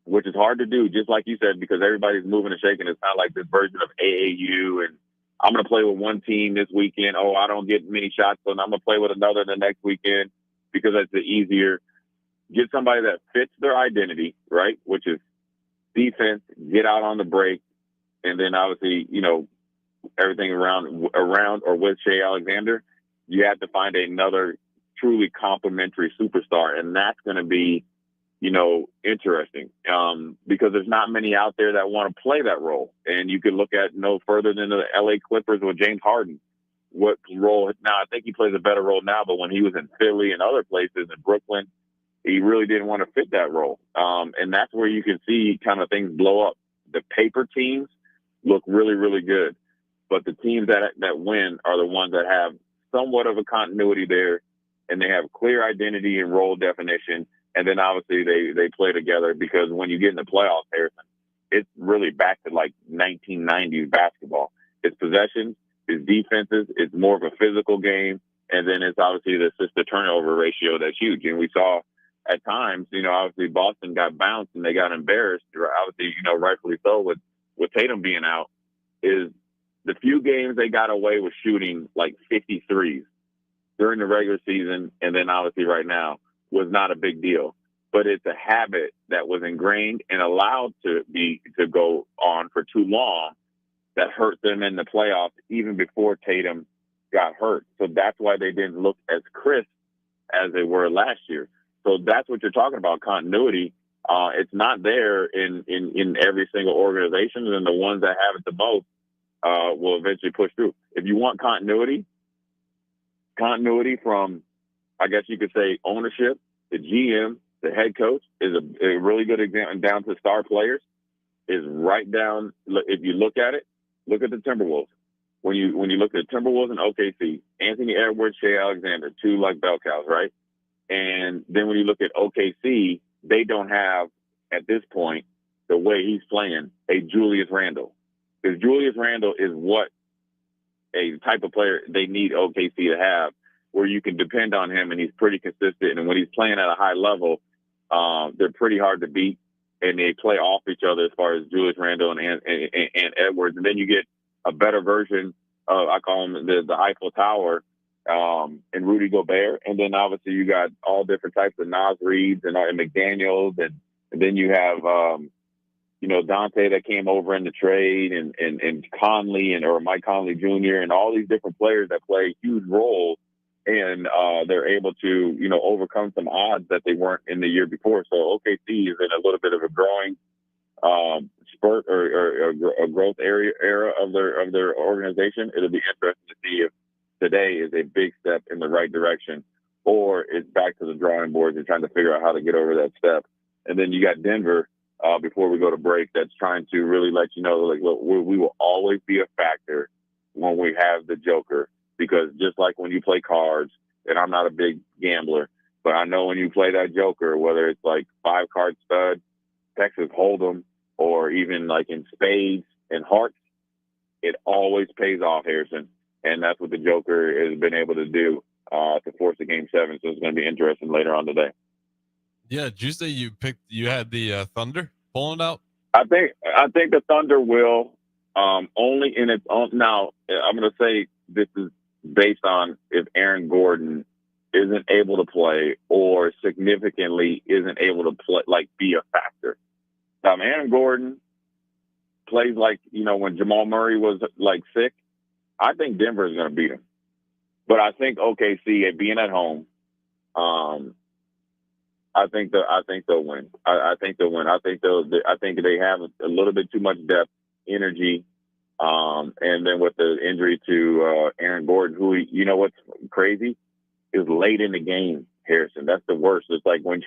Speaker 16: which is hard to do, just like you said, because everybody's moving and shaking. It's not like this version of AAU, and I'm going to play with one team this weekend. Oh, I don't get many shots, so I'm going to play with another the next weekend because that's the easier. Get somebody that fits their identity, right, which is defense, get out on the break, and then obviously, everything around or with Shea Alexander, you have to find another truly complementary superstar. And that's going to be, interesting because there's not many out there that want to play that role. And you can look at no further than the LA Clippers with James Harden. What role? Now, I think he plays a better role now, but when he was in Philly and other places in Brooklyn, he really didn't want to fit that role. And that's where you can see kind of things blow up. The paper teams look really, really good. But the teams that win are the ones that have somewhat of a continuity there, and they have clear identity and role definition. And then obviously they play together, because when you get in the playoffs, Harrison, it's really back to like 1990s basketball. It's possessions, it's defenses, it's more of a physical game. And then it's obviously the assist-to-turnover ratio that's huge. And we saw at times, obviously Boston got bounced and they got embarrassed. Obviously, rightfully so with Tatum being out, is the few games they got away with shooting like 53s during the regular season, and then obviously right now, was not a big deal. But it's a habit that was ingrained and allowed to go on for too long that hurt them in the playoffs, even before Tatum got hurt. So that's why they didn't look as crisp as they were last year. So that's what you're talking about, continuity. It's not there in every single organization, and the ones that have it the most will eventually push through. If you want continuity from, I guess you could say, ownership, the GM, the head coach is a really good example, down to star players, is right down. If you look at it, look at the Timberwolves. When you look at the Timberwolves and OKC, Anthony Edwards, Shea Alexander, two like bell cows, right? And then when you look at OKC, they don't have, at this point, the way he's playing, a Julius Randle. Because Julius Randle is what a type of player they need OKC to have, where you can depend on him and he's pretty consistent. And when he's playing at a high level, they're pretty hard to beat, and they play off each other as far as Julius Randle and Edwards. And then you get a better version of, I call him the Eiffel Tower, and Rudy Gobert. And then obviously you got all different types of Nas Reeds and McDaniels. And then you have, Dante that came over in the trade and Conley or Mike Conley Jr. and all these different players that play huge roles. And they're able to, overcome some odds that they weren't in the year before. So OKC is in a little bit of a growing spurt or a growth era of their organization. It'll be interesting to see if today is a big step in the right direction, or it's back to the drawing boards and trying to figure out how to get over that step. And then you got Denver, before we go to break, that's trying to really let you know, like, look, we will always be a factor when we have the Joker, because just like when you play cards, and I'm not a big gambler, but I know when you play that Joker, whether it's like 5-card stud, Texas Hold'em, or even like in spades and hearts, it always pays off, Harrison. And that's what the Joker has been able to do to force the Game 7. So it's going to be interesting later on today.
Speaker 15: Yeah, did you say you had the Thunder pulling out?
Speaker 16: I think the Thunder will, only in its own. Now, I'm going to say this is based on if Aaron Gordon isn't able to play or significantly isn't able to play, like be a factor. Now, Aaron Gordon plays like, when Jamal Murray was like sick, I think Denver is going to beat him. But I think OKC, being at home, I think they'll win. I think they'll win. I think they have a little bit too much depth, energy, and then with the injury to Aaron Gordon, who, what's crazy is late in the game, Harrison. That's the worst. It's like when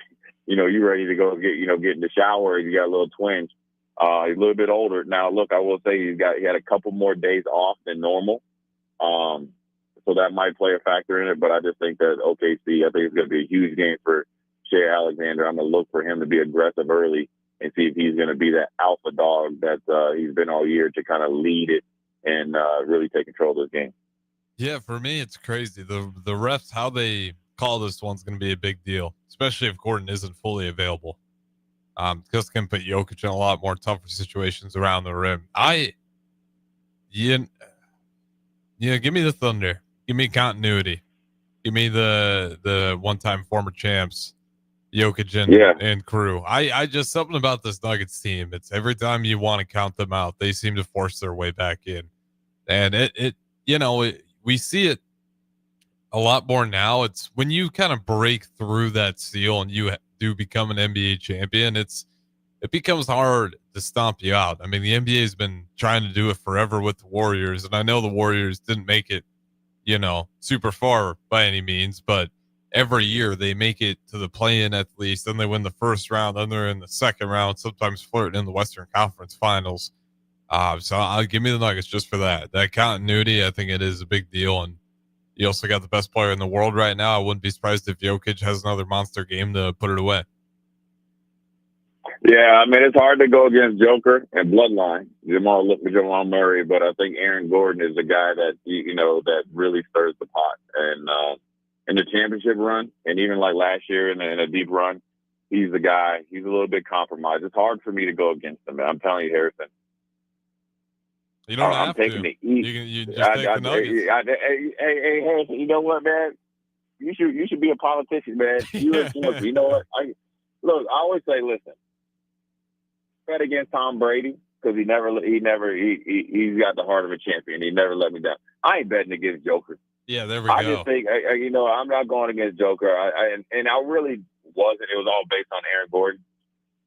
Speaker 16: you're ready to go get in the shower, and you got a little twinge. He's a little bit older now. Look, I will say he had a couple more days off than normal, so that might play a factor in it. But I just think that OKC, I think it's going to be a huge game for Shea Alexander. I'm going to look for him to be aggressive early and see if he's going to be that alpha dog that he's been all year, to kind of lead it and really take control of this game.
Speaker 15: Yeah, for me, it's crazy. The refs, how they call this one's going to be a big deal, especially if Gordon isn't fully available. This can put Jokic in a lot more tougher situations around the rim. Give me the Thunder. Give me continuity. Give me the one-time former champs, Jokic and crew. I just, something about this Nuggets team, it's every time you want to count them out, they seem to force their way back in. And we see it a lot more now. It's when you kind of break through that seal and you do become an NBA champion, it becomes hard to stomp you out. I mean, the NBA has been trying to do it forever with the Warriors, and I know the Warriors didn't make it, super far by any means, but every year they make it to the play-in at least, then they win the first round, then they're in the second round, sometimes flirting in the Western Conference Finals. So I'll give me the Nuggets just for that continuity. I think it is a big deal, and you also got the best player in the world right now. I wouldn't be surprised if Jokic has another monster game to put it away.
Speaker 16: Yeah, I mean, it's hard to go against Joker and Bloodline, Jamal Murray, but I think Aaron Gordon is the guy that, that really stirs the pot. And in the championship run, and even like last year in a deep run, he's the guy. He's a little bit compromised. It's hard for me to go against him, man. I'm telling you, Harrison.
Speaker 15: You don't have to. You just take the Nuggets.
Speaker 16: Hey, Harrison, you know what, man? You should be a politician, man. You know what? I always say, listen, bet against Tom Brady because he's got the heart of a champion. He never let me down. I ain't betting against Joker.
Speaker 15: Yeah, there we
Speaker 16: I
Speaker 15: go.
Speaker 16: just think, I'm not going against Joker. I really wasn't. It was all based on Aaron Gordon.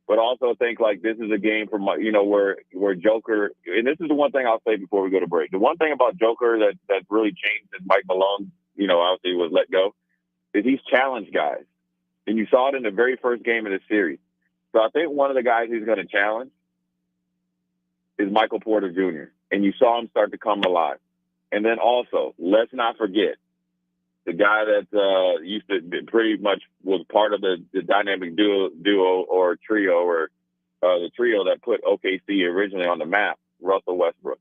Speaker 16: But also think like this is a game from, where Joker, and this is the one thing I'll say before we go to break. The one thing about Joker that really changed since Mike Malone, obviously was let go, is he's challenged guys. And you saw it in the very first game of the series. So I think one of the guys he's going to challenge is Michael Porter Jr. And you saw him start to come alive. And then also, let's not forget, the guy that used to pretty much was part of the dynamic duo or trio, or the trio that put OKC originally on the map, Russell Westbrook,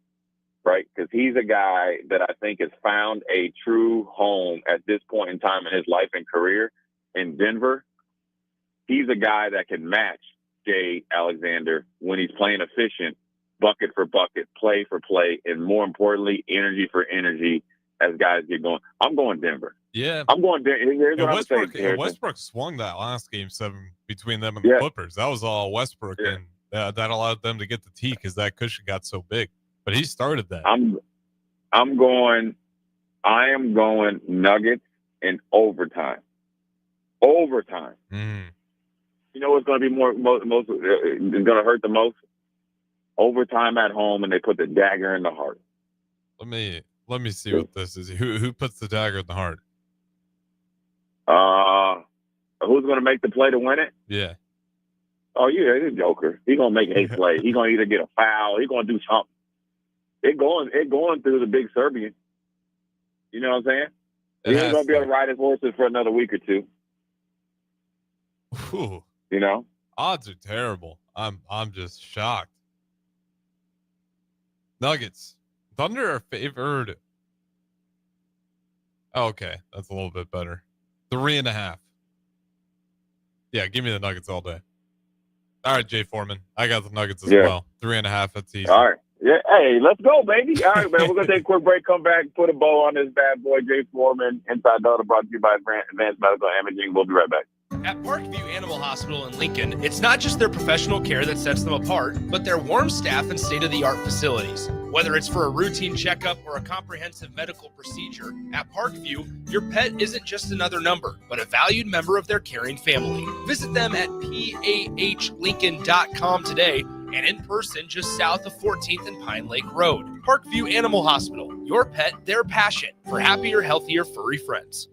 Speaker 16: right? Because he's a guy that I think has found a true home at this point in time in his life and career in Denver. He's a guy that can match Jay Alexander when he's playing efficient, bucket for bucket, play for play, and more importantly, energy for energy. As guys get going, I'm going Denver.
Speaker 15: Yeah,
Speaker 16: I'm going Denver. Here's what
Speaker 15: Westbrook,
Speaker 16: I'm saying.
Speaker 15: Westbrook swung that last Game 7 between them and the Clippers. That was all Westbrook, and that allowed them to get the T because that cushion got so big. But he started that.
Speaker 16: I am going Nuggets in overtime. Overtime. You know what's going to be most going to hurt the most? Overtime at home, and they put the dagger in the heart.
Speaker 15: Let me see what this is. Who puts the dagger in the heart?
Speaker 16: Who's going to make the play to win it?
Speaker 15: Yeah.
Speaker 16: Oh, yeah, it's Joker. He's going to make a play. He's going to either get a foul. He's going to do something. It going through the big Serbian. You know what I'm saying? He's going to be able to ride his horses for another week or two.
Speaker 15: Ooh. Odds are terrible. I'm just shocked. Nuggets. Thunder are favored. Oh, okay, that's a little bit better. 3.5. Yeah, give me the Nuggets all day. All right, Jay Foreman. I got the Nuggets as well. 3.5. That's easy.
Speaker 16: All right. Yeah. Hey, let's go, baby. All right, man. We're gonna take a quick break. Come back. Put a bow on this bad boy, Jay Foreman. Inside Huddle, brought to you by Advanced Medical Imaging. We'll be right back.
Speaker 18: At Parkview Animal Hospital in Lincoln, it's not just their professional care that sets them apart, but their warm staff and state-of-the-art facilities. Whether it's for a routine checkup or a comprehensive medical procedure, at Parkview, your pet isn't just another number, but a valued member of their caring family. Visit them at PAHLincoln.com today and in person just south of 14th and Pine Lake Road. Parkview Animal Hospital, your pet, their passion, for happier, healthier, furry friends.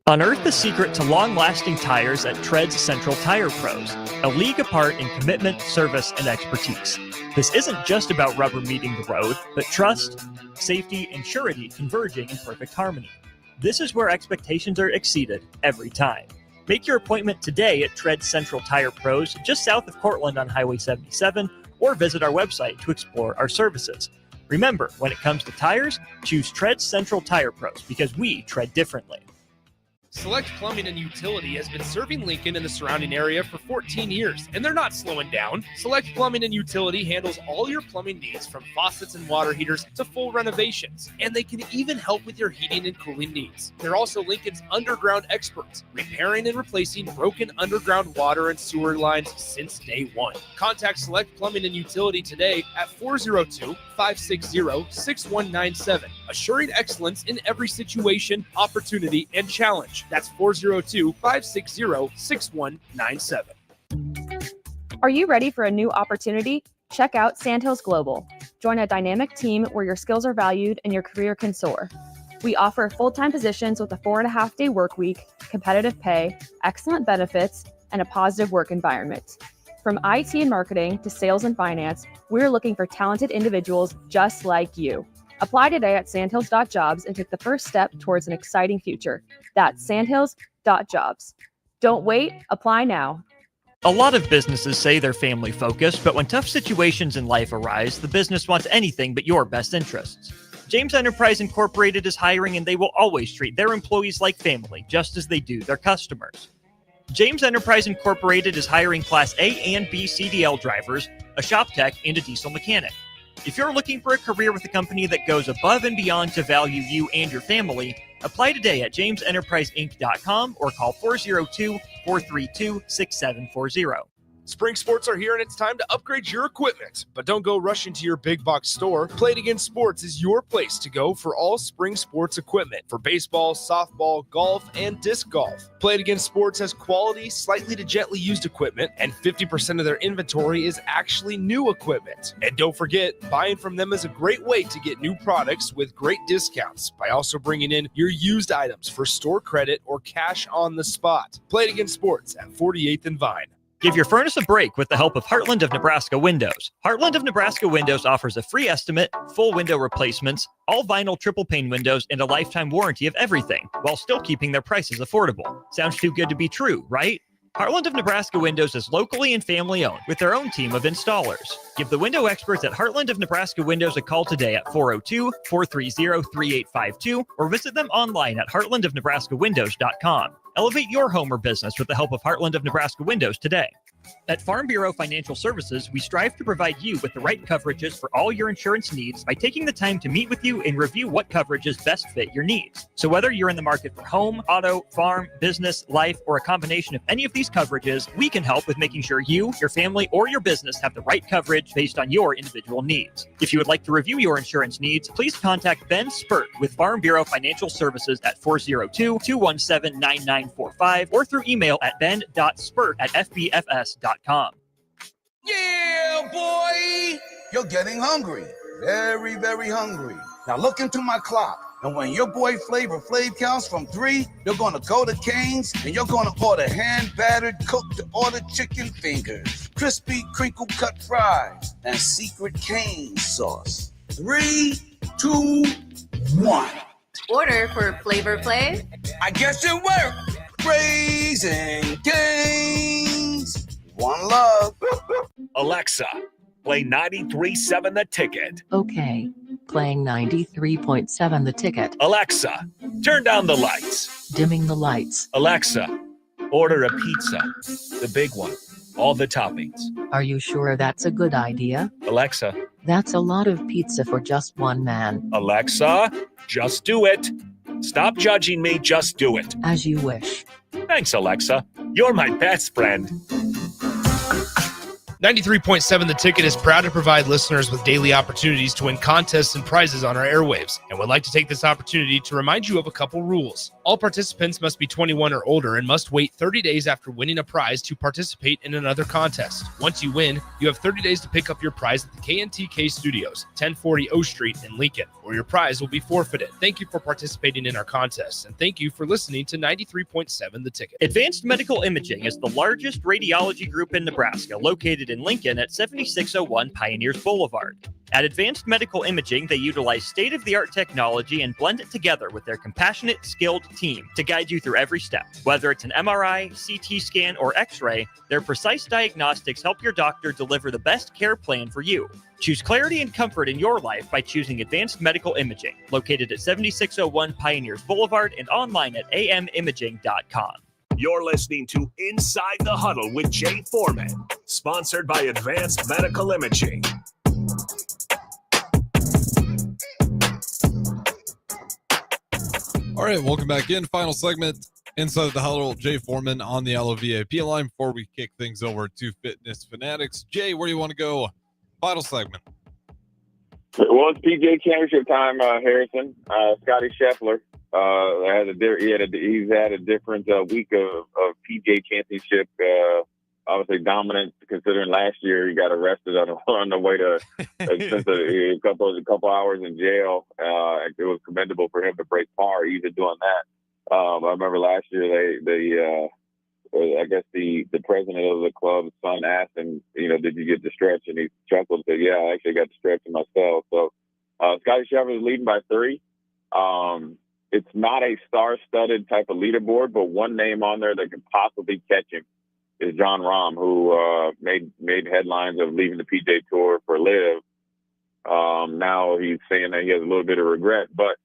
Speaker 4: Unearth the secret to long-lasting tires at Tread's Central Tire Pros, a league apart in commitment, service, and expertise. This isn't just about rubber meeting the road, but trust, safety, and surety converging in perfect harmony. This is where expectations are exceeded every time. Make your appointment today at Tread's Central Tire Pros, just south of Cortland on Highway 77, or visit our website to explore our services. Remember, when it comes to tires, choose Tread's Central Tire Pros because we tread differently.
Speaker 18: Select Plumbing and Utility has been serving Lincoln and the surrounding area for 14 years, and they're not slowing down. Select Plumbing and Utility handles all your plumbing needs from faucets and water heaters to full renovations, and they can even help with your heating and cooling needs. They're also Lincoln's underground experts, repairing and replacing broken underground water and sewer lines since day one. Contact Select Plumbing and Utility today at 402-560-6197, assuring excellence in every situation, opportunity, and challenge. That's 402-560-6197.
Speaker 1: Are you ready for a new opportunity? Check out Sandhills Global. Join a dynamic team where your skills are valued and your career can soar. We offer full-time positions with a 4.5-day work week, competitive pay, excellent benefits, and a positive work environment. From IT and marketing to sales and finance, we're looking for talented individuals just like you. Apply today at sandhills.jobs and take the first step towards an exciting future. That's sandhills.jobs. Don't wait, apply now.
Speaker 4: A lot of businesses say they're family focused, but when tough situations in life arise, the business wants anything but your best interests. James Enterprise Incorporated is hiring, and they will always treat their employees like family, just as they do their customers. James Enterprise Incorporated is hiring Class A and B CDL drivers, a shop tech, and a diesel mechanic. If you're looking for a career with a company that goes above and beyond to value you and your family, apply today at jamesenterpriseinc.com or call 402-432-6740.
Speaker 18: Spring Sports are here and it's time to upgrade your equipment. But don't go rushing to your big box store. Play It Again Sports is your place to go for all spring sports equipment for baseball, softball, golf, and disc golf. Play It Again Sports has quality, slightly to gently used equipment, and 50% of their inventory is actually new equipment. And don't forget, buying from them is a great way to get new products with great discounts by also bringing in your used items for store credit or cash on the spot. Play It Again Sports at 48th and Vine.
Speaker 4: Give your furnace a break with the help of Heartland of Nebraska Windows. Heartland of Nebraska Windows offers a free estimate, full window replacements, all vinyl triple pane windows, and a lifetime warranty of everything, while still keeping their prices affordable. Sounds too good to be true, right? Heartland of Nebraska Windows is locally and family owned with their own team of installers. Give the window experts at Heartland of Nebraska Windows a call today at 402-430-3852 or visit them online at heartlandofnebraskawindows.com. Elevate your home or business with the help of Heartland of Nebraska Windows today. At Farm Bureau Financial Services, we strive to provide you with the right coverages for all your insurance needs by taking the time to meet with you and review what coverages best fit your needs. So whether you're in the market for home, auto, farm, business, life, or a combination of any of these coverages, we can help with making sure you, your family, or your business have the right coverage based on your individual needs. If you would like to review your insurance needs, please contact Ben Spurt with Farm Bureau Financial Services at 402-217-9945 or through email at ben.spurt@fbfs.com.
Speaker 2: Yeah, boy! You're getting hungry. Very, very hungry. Now look into my clock. And when your boy Flavor Flav counts from 3, you're going to go to Cane's and you're going to order hand-battered, cooked-to-order chicken fingers, crispy crinkle-cut fries, and secret cane sauce. 3, 2, 1.
Speaker 7: Order for Flavor Flav.
Speaker 2: I guess it worked. Raising Cane's. One love.
Speaker 3: Alexa, play 93.7 The Ticket.
Speaker 8: Okay, playing 93.7 The Ticket.
Speaker 3: Alexa, turn down the lights.
Speaker 8: Dimming the lights.
Speaker 3: Alexa, order a pizza. The big one. All the toppings.
Speaker 8: Are you sure that's a good idea?
Speaker 3: Alexa.
Speaker 8: That's a lot of pizza for just one man.
Speaker 3: Alexa, just do it. Stop judging me, just do it.
Speaker 8: As you wish.
Speaker 3: Thanks, Alexa. You're my best friend.
Speaker 18: 93.7 The Ticket is proud to provide listeners with daily opportunities to win contests and prizes on our airwaves, and would like to take this opportunity to remind you of a couple rules. All participants must be 21 or older and must wait 30 days after winning a prize to participate in another contest. Once you win, you have 30 days to pick up your prize at the KNTK Studios, 1040 O Street in Lincoln, or your prize will be forfeited. Thank you for participating in our contests, and thank you for listening to 93.7 The Ticket.
Speaker 4: Advanced Medical Imaging is the largest radiology group in Nebraska, located in Lincoln at 7601 Pioneers Boulevard. At Advanced Medical Imaging, they utilize state-of-the-art technology and blend it together with their compassionate, skilled team to guide you through every step. Whether it's an MRI, CT scan, or X-ray, their precise diagnostics help your doctor deliver the best care plan for you. Choose clarity and comfort in your life by choosing Advanced Medical Imaging, located at 7601 Pioneers Boulevard and online at amimaging.com.
Speaker 3: You're listening to Inside the Huddle with Jay Foreman, sponsored by Advanced Medical Imaging.
Speaker 15: All right, welcome back in. Final segment, Inside the Huddle. Jay Foreman on the Allo VIP line before we kick things over to Fitness Fanatics. Jay, where do you want to go? Final segment.
Speaker 16: Well, it's PGA Championship time, Harrison. Scotty Scheffler he's had a different week of PGA Championship. Obviously dominant, considering last year he got arrested on the way to a couple hours in jail. It was commendable for him to break par, even doing that. I remember last year I guess the president of the club's son asked him, did you get the stretch? And he chuckled and said, yeah, I actually got the stretch myself. So Scotty Scheffler is leading by 3. It's not a star-studded type of leaderboard, but one name on there that could possibly catch him is John Rahm, who made headlines of leaving the PGA Tour for LIV. Now he's saying that he has a little bit of regret, but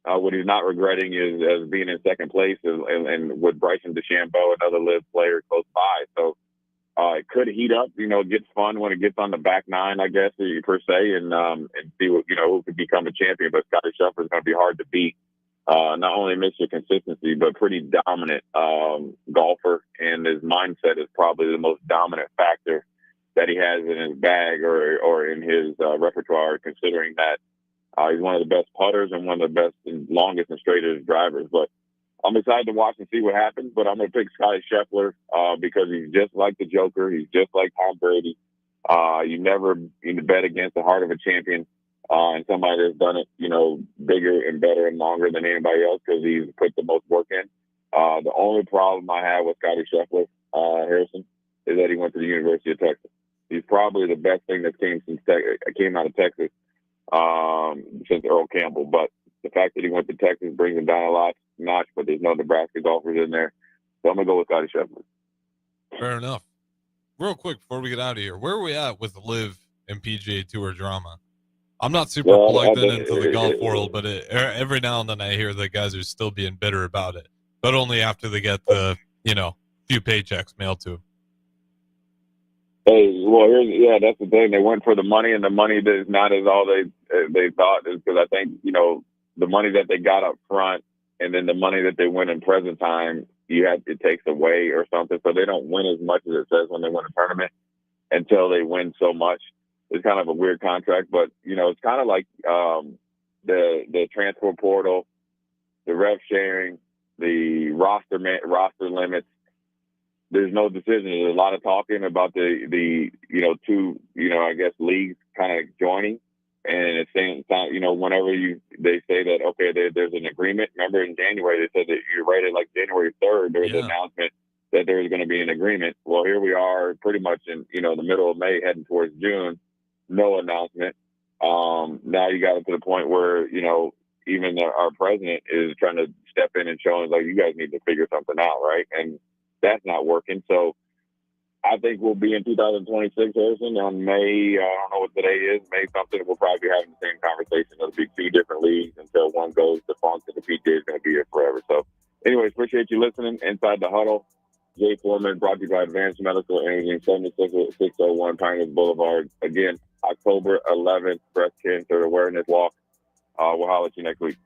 Speaker 16: what he's not regretting is as being in second place and with Bryson DeChambeau, another LIV player close by. So it could heat up. It gets fun when it gets on the back 9, I guess, per se, and see what who could become a champion. But Scotty Scheffler is going to be hard to beat. not only Mr. Consistency, but pretty dominant golfer, and his mindset is probably the most dominant factor that he has in his bag or in his repertoire, considering that he's one of the best putters and one of the best and longest and straightest drivers. But I'm excited to watch and see what happens, but I'm going to pick Scotty Scheffler because he's just like the Joker. He's just like Tom Brady. You never bet against the heart of a champion and somebody that's done it, bigger and better and longer than anybody else because he's put the most work in. The only problem I have with Scotty Scheffler, Harrison, is that he went to the University of Texas. He's probably the best thing that came out of Texas since Earl Campbell. But the fact that he went to Texas brings him down a notch, but there's no Nebraska golfers in there. So I'm going to go with Scotty Scheffler.
Speaker 15: Fair enough. Real quick before we get out of here, where are we at with the LIV and PGA Tour drama? I'm not super plugged into the golf world, but every now and then I hear that guys are still being bitter about it, but only after they get the, few paychecks mailed to them.
Speaker 16: Hey, well, that's the thing. They went for the money, and the money is not as all they thought. Is because I think the money that they got up front, and then the money that they win in present time, it takes away or something. So they don't win as much as it says when they win a tournament until they win so much. It's kind of a weird contract, but it's kind of like the transfer portal, the rev sharing, the roster limits. There's no decision. There's a lot of talking about the two I guess leagues kind of joining, and it's saying whenever they say that okay there's an agreement. Remember in January they said that you're rated like January 3rd. There was an announcement that there was going to be an agreement. Well, here we are, pretty much in the middle of May, heading towards June. No announcement. Now you got it to the point where even our president is trying to step in and showing like you guys need to figure something out, right? And that's not working. So I think we'll be in 2026, Harrison, on May. I don't know what the day is. May something. We'll probably be having the same conversation. It'll be two different leagues until one goes defunct and the PGA is going to be here forever. So, anyways, appreciate you listening. Inside the Huddle. Jay Foreman, brought to you by Advanced Medical Imaging, 7601 Pioneers Boulevard. Again, October 11th, Breast Cancer Awareness Walk. We'll holler at you next week.